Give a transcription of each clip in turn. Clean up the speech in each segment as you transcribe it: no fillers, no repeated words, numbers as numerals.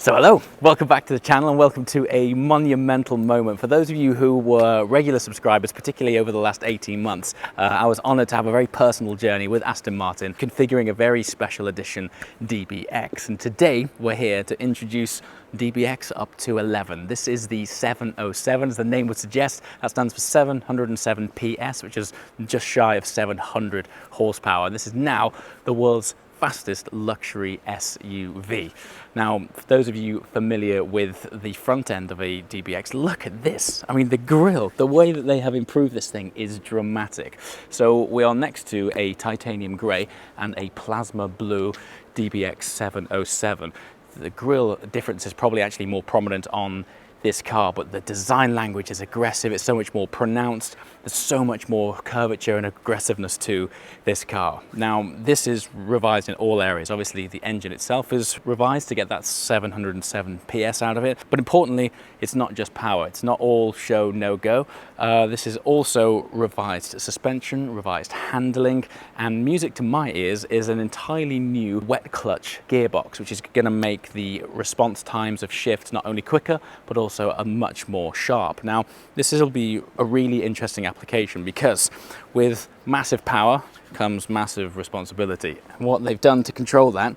So hello, welcome back to the channel and welcome to a monumental moment. For those of you who were regular subscribers, particularly over the last 18 months, I was honoured to have a very personal journey with Aston Martin, configuring a very special edition DBX. And today we're here to introduce DBX up to 11. This is the 707, as the name would suggest. That stands for 707 PS, which is just shy of 700 horsepower. And this is now the world's fastest luxury SUV. Now, for those of you familiar with the front end of a DBX, look at this. I mean, the grille, the way that they have improved this thing is dramatic. So we are next to a titanium grey and a plasma blue DBX 707. The grille difference is probably actually more prominent on this car, but the design language is aggressive. It's so much more pronounced. There's so much more curvature and aggressiveness to this car. Now, this is revised in all areas. Obviously, the engine itself is revised to get that 707 PS out of it. But importantly, it's not just power. It's not all show, no go. This is also revised suspension, revised handling, and music to my ears is an entirely new wet clutch gearbox, which is going to make the response times of shifts not only quicker, but also a much more sharp. Now, this will be a really interesting application because with massive power comes massive responsibility. And what they've done to control that,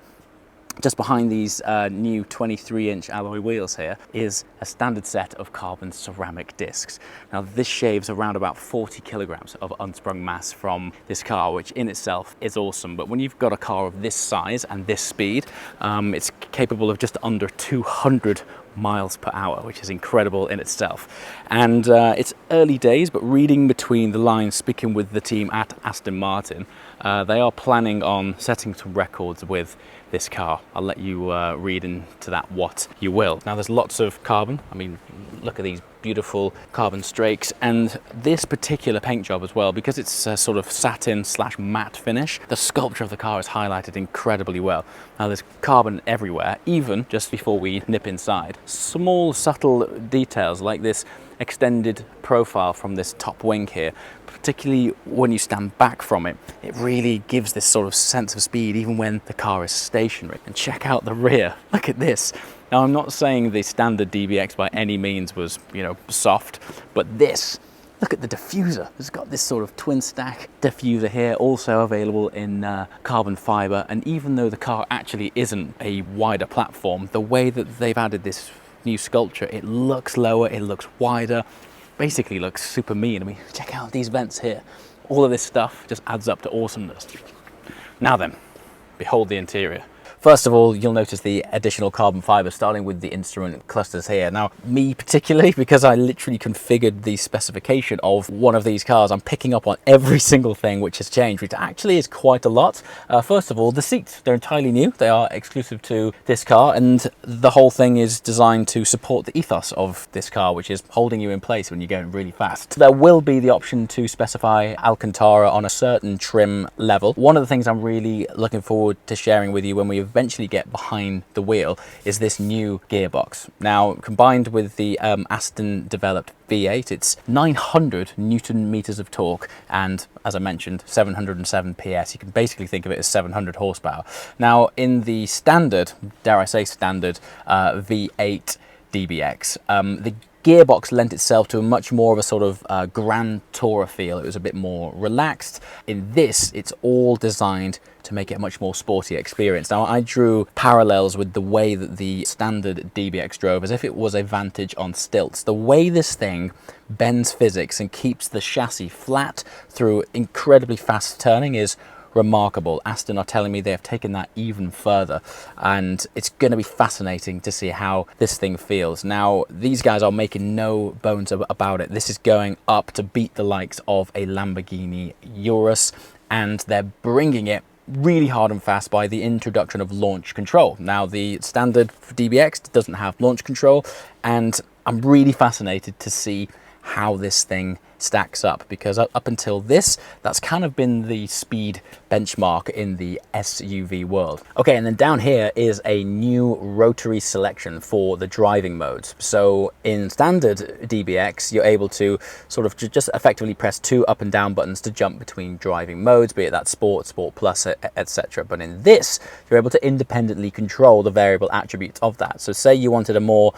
just behind these new 23-inch alloy wheels here, is a standard set of carbon ceramic discs. Now, this shaves around about 40 kilograms of unsprung mass from this car, which in itself is awesome. But when you've got a car of this size and this speed, it's capable of just under 200 miles per hour, which is incredible in itself. And it's early days, but reading between the lines, speaking with the team at Aston Martin, they are planning on setting some records with this car. I'll let you read into that what you will. Now, there's lots of carbon. I mean, look at these beautiful carbon strakes, and this particular paint job as well, because it's a sort of satin / matte finish, the sculpture of the car is highlighted incredibly well. Now, there's carbon everywhere, even just before we nip inside. Small subtle details like this extended profile from this top wing here, particularly when you stand back from it, it really gives this sort of sense of speed even when the car is stationary. And check out the rear, look at this. Now, I'm not saying the standard DBX by any means was, soft, but this, look at the diffuser. It's got this sort of twin stack diffuser here, also available in carbon fiber. And even though the car actually isn't a wider platform, the way that they've added this new sculpture, it looks lower, it looks wider, basically looks super mean. I mean, check out these vents here. All of this stuff just adds up to awesomeness. Now then, behold the interior. First of all, you'll notice the additional carbon fiber, starting with the instrument clusters here. Now, me particularly, because I literally configured the specification of one of these cars, I'm picking up on every single thing which has changed, which actually is quite a lot. First of all, the seats, they're entirely new. They are exclusive to this car, and the whole thing is designed to support the ethos of this car, which is holding you in place when you're going really fast. There will be the option to specify Alcantara on a certain trim level. One of the things I'm really looking forward to sharing with you when we eventually get behind the wheel is this new gearbox. Now, combined with the Aston developed V8, it's 900 Newton meters of torque, and as I mentioned, 707 PS. You can basically think of it as 700 horsepower. Now, in the standard, dare I say standard, V8 DBX, the gearbox lent itself to a much more of a sort of Grand Tourer feel. It was a bit more relaxed. In this, it's all designed to make it a much more sporty experience. Now, I drew parallels with the way that the standard DBX drove, as if it was a Vantage on stilts. The way this thing bends physics and keeps the chassis flat through incredibly fast turning is remarkable. Aston are telling me they have taken that even further, and it's going to be fascinating to see how this thing feels. Now, these guys are making no bones about it. This is going up to beat the likes of a Lamborghini Urus, and they're bringing it really hard and fast by the introduction of launch control. Now, the standard DBX doesn't have launch control, and I'm really fascinated to see how this thing stacks up, because up until this, that's kind of been the speed benchmark in the SUV world. Okay, and then down here is a new rotary selection for the driving modes. So in standard DBX, you're able to sort of just effectively press 2 up and down buttons to jump between driving modes, be it that Sport, Sport Plus, etc. But in this, you're able to independently control the variable attributes of that. So say you wanted a more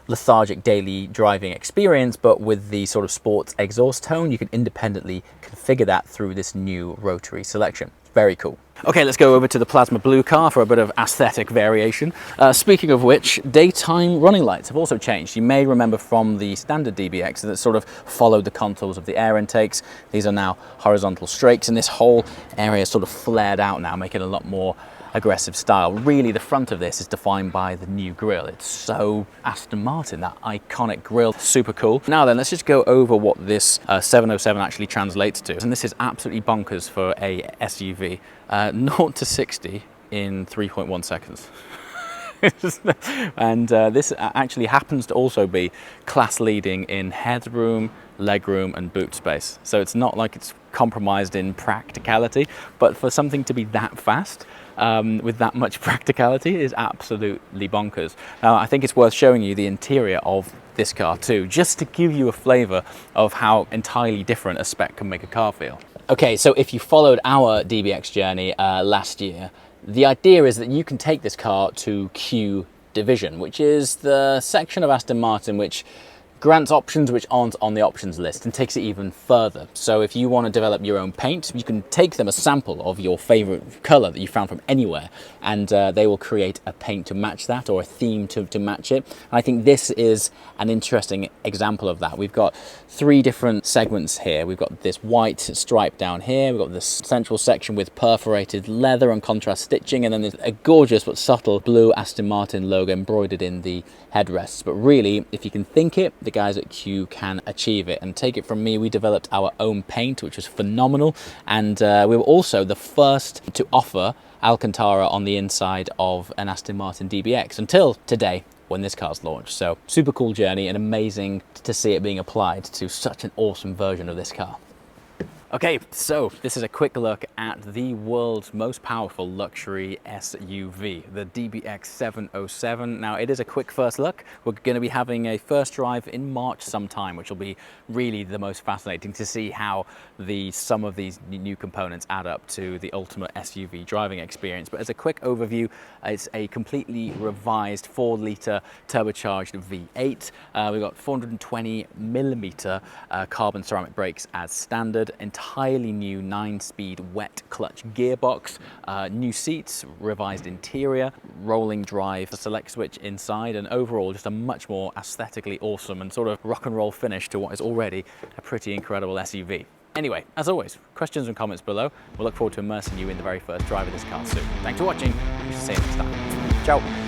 lethargic daily driving experience, but with the sort of sports exhaust tone, you can independently configure that through this new rotary selection. Very cool. Okay, let's go over to the plasma blue car for a bit of aesthetic variation. Speaking of which, daytime running lights have also changed. You may remember from the standard DBX that sort of followed the contours of the air intakes. These are now horizontal strakes, and this whole area is sort of flared out now, making it a lot more aggressive style. Really, the front of this is defined by the new grille. It's so Aston Martin, that iconic grille. Super cool. Now then, let's just go over what this 707 actually translates to. And this is absolutely bonkers for a SUV. 0 to 60 in 3.1 seconds. And this actually happens to also be class leading in headroom, legroom and boot space. So it's not like it's compromised in practicality, but for something to be that fast with that much practicality is absolutely bonkers. Now, I think it's worth showing you the interior of this car too, just to give you a flavor of how entirely different a spec can make a car feel. Okay, so if you followed our DBX journey last year, the idea is that you can take this car to Q Division, which is the section of Aston Martin which grants options which aren't on the options list and takes it even further. So if you want to develop your own paint, you can take them a sample of your favorite color that you found from anywhere, and they will create a paint to match that, or a theme to match it. And I think this is an interesting example of that. We've got 3 different segments here. We've got this white stripe down here, we've got this central section with perforated leather and contrast stitching, and then there's a gorgeous but subtle blue Aston Martin logo embroidered in the headrests. But really, if you can think it, the guys at Q can achieve it. And take it from me, we developed our own paint, which was phenomenal, and we were also the first to offer Alcantara on the inside of an Aston Martin DBX until today, when this car's launched. So super cool journey, and amazing to see it being applied to such an awesome version of this car. Okay, so this is a quick look at the world's most powerful luxury SUV, the DBX 707. Now, it is a quick first look. We're going to be having a first drive in March sometime, which will be really the most fascinating to see how some of these new components add up to the ultimate SUV driving experience. But as a quick overview, it's a completely revised 4-litre turbocharged V8. We've got 420mm carbon ceramic brakes as standard, entirely new 9-speed wet clutch gearbox, new seats, revised interior, rolling drive, a select switch inside, and overall just a much more aesthetically awesome and sort of rock and roll finish to what is already a pretty incredible SUV. Anyway, as always, questions and comments below. We'll look forward to immersing you in the very first drive of this car soon. Thanks for watching. We shall see you next time. Ciao.